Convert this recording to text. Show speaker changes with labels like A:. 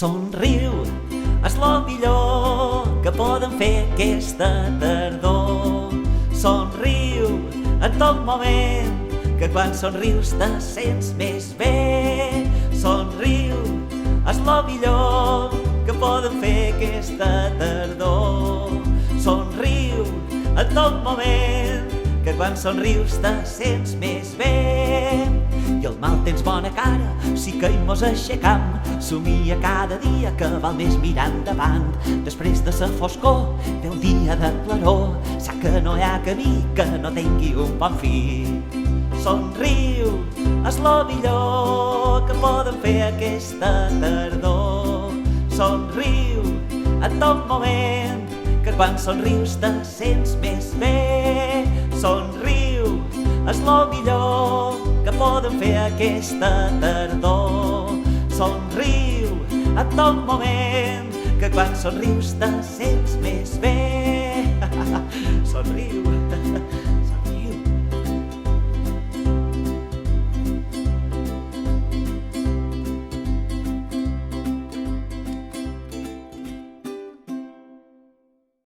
A: Somriu és lo millor que podem fer aquesta tardor. Somriu en tot moment, que quan somrius te sents més bé. Somriu és lo millor que podem fer aquesta tardor. Somriu en tot moment, que quan somrius te sents més bé. I el mal tens bona cara, sí que hi mos aixecam. Somia cada dia que val més mirar endavant. Després de sa foscor ve un dia de claror. Sap que no hi ha camí que no tingui un bon fi. Somriu és lo millor que podem fer aquesta tardor. Somriu en tot moment, que quan somrius te sents més bé. Somriu és lo millor que podem fer aquesta tardor. Somriu a tot moment, que quan somrius te sents més bé. Somriu.